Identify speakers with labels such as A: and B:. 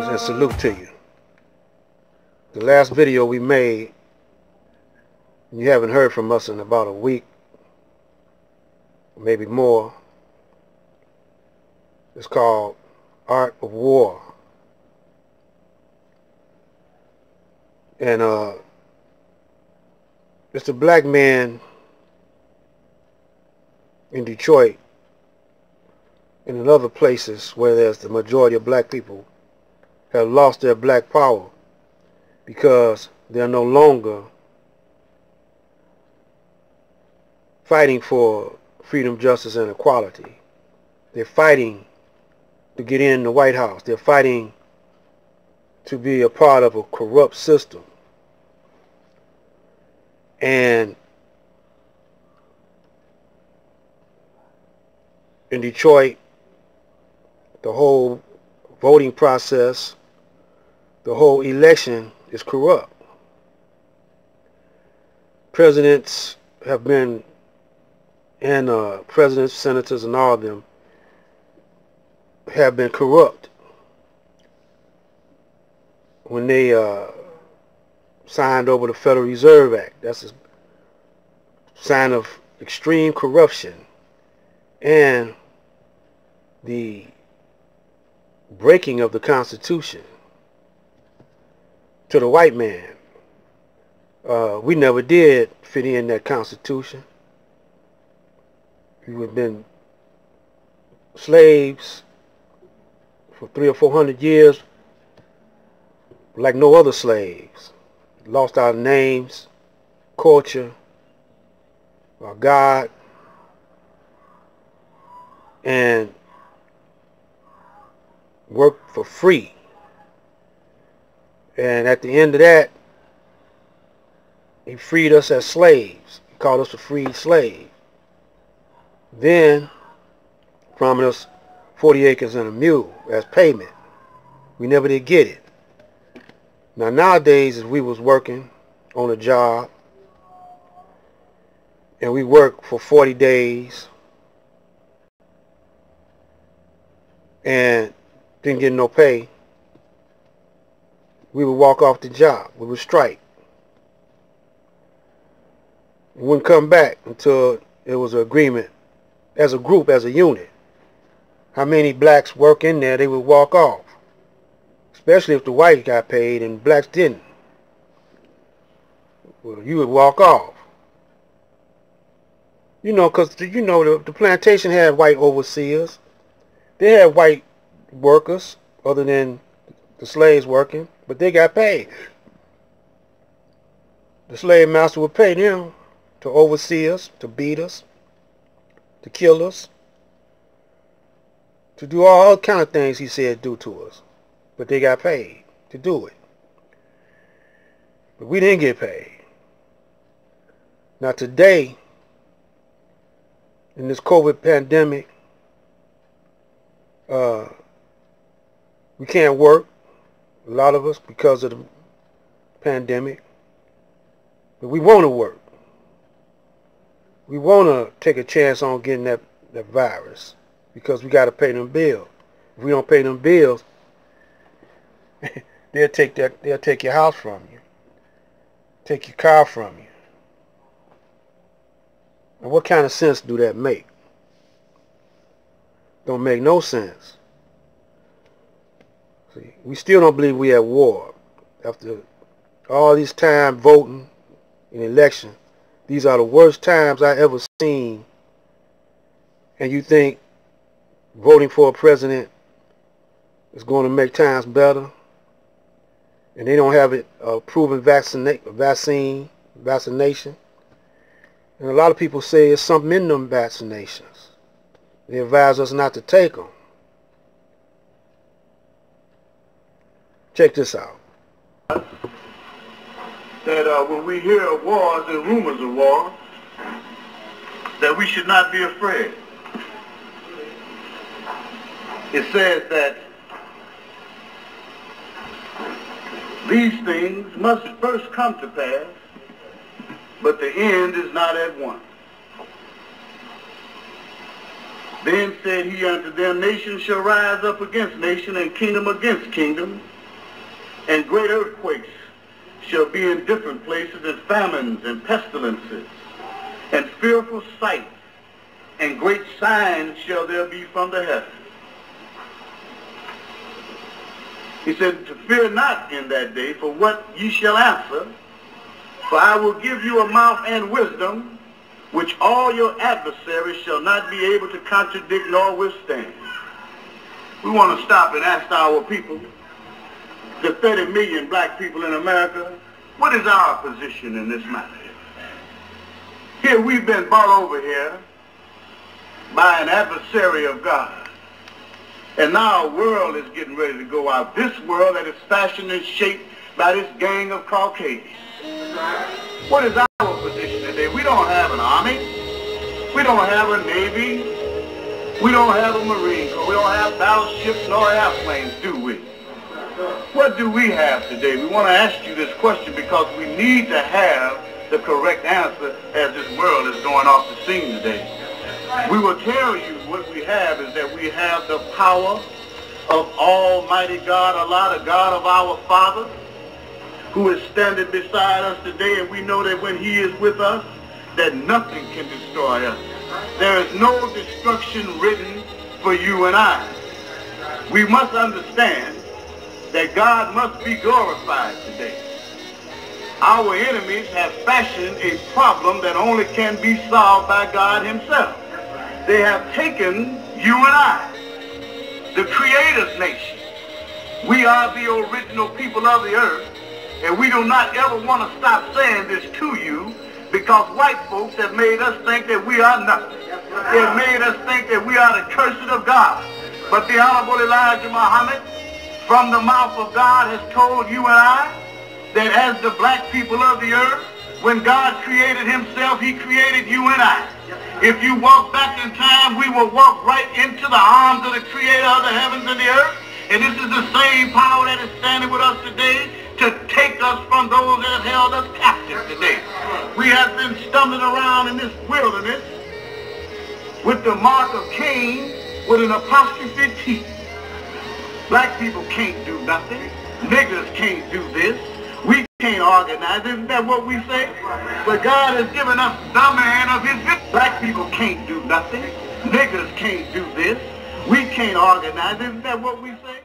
A: Greetings and salute to you. The last video we made, you haven't heard from us in about a week, maybe more. It's called Art of War. And it's a black man in Detroit and in other places where there's the majority of black people have lost their black power because they're no longer fighting for freedom, justice, and equality. They're fighting to get in the White House. They're fighting to be a part of a corrupt system. And in Detroit, the whole voting process, the whole election is corrupt. Presidents have been, and presidents, senators, and all of them have been corrupt. When they signed over the Federal Reserve Act, that's a sign of extreme corruption and the breaking of the Constitution to the white man. We never did fit in that Constitution. We have been slaves for 300 or 400 years like no other slaves. Lost our names, culture, our God, and worked for free. And at the end of that, he freed us as slaves. He called us a freed slave. Then promised us 40 acres and a mule as payment. We never did get it. Now nowadays, if we was working on a job and we worked for 40 days and didn't get no pay, we would walk off the job. We would strike. We wouldn't come back until it was an agreement as a group, as a unit. How many blacks work in there, they would walk off. Especially if the whites got paid and blacks didn't. Well, you would walk off. You know, because, you know, the plantation had white overseers. They had white workers other than the slaves working, but they got paid. The slave master would pay them to oversee us, to beat us, to kill us, to do all kind of things he said do to us. But they got paid to do it. But we didn't get paid. Now today, in this COVID pandemic, we can't work, a lot of us, because of the pandemic. But we want to work. We want to take a chance on getting that virus because we got to pay them bills. If we don't pay them bills, they'll take your house from you, take your car from you. And what kind of sense do that make? Don't make no sense. See, we still don't believe we at war. After all this time voting in election, these are the worst times I ever seen. And you think voting for a president is going to make times better? And they don't have it proven vaccination. And a lot of people say it's something in them vaccinations. They advise us not to take them. Check this out.
B: That when we hear of wars and rumors of war, that we should not be afraid. It says that these things must first come to pass, but the end is not at once. Then said he unto them, nation shall rise up against nation, and kingdom against kingdom, and great earthquakes shall be in different places, and famines and pestilences, and fearful sights, and great signs shall there be from the heavens. He said, to fear not in that day for what ye shall answer, for I will give you a mouth and wisdom, which all your adversaries shall not be able to contradict nor withstand. We want to stop and ask our people, the 30 million black people in America, what is our position in this matter? Here we've been brought over here by an adversary of God. And now our world is getting ready to go out. This world that is fashioned and shaped by this gang of Caucasians. What is our position today? We don't have an army. We don't have a navy. We don't have a marine corps. We don't have battleships nor airplanes, do we? What do we have today? We want to ask you this question because we need to have the correct answer as this world is going off the scene today. We will tell you what we have is that we have the power of Almighty God, Allah, the God of our Father, who is standing beside us today, and we know that when he is with us, that nothing can destroy us. There is no destruction written for you and I. We must understand that God must be glorified today. Our enemies have fashioned a problem that only can be solved by God himself. They have taken you and I, the Creator's nation. We are the original people of the earth, and we do not ever want to stop saying this to you because white folks have made us think that we are nothing. They have made us think that we are the cursed of God. But the Honorable Elijah Muhammad, from the mouth of God, has told you and I that as the black people of the earth, when God created himself, he created you and I. If you walk back in time, we will walk right into the arms of the Creator of the heavens and the earth. And this is the same power that is standing with us today to take us from those that have held us captive today. We have been stumbling around in this wilderness with the mark of Cain with an apostrophe T. Black people can't do nothing. Niggers can't do this. We can't organize. Isn't that what we say? But God has given us the man of his victory. Black people can't do nothing. Niggers can't do this. We can't organize. Isn't that what we say?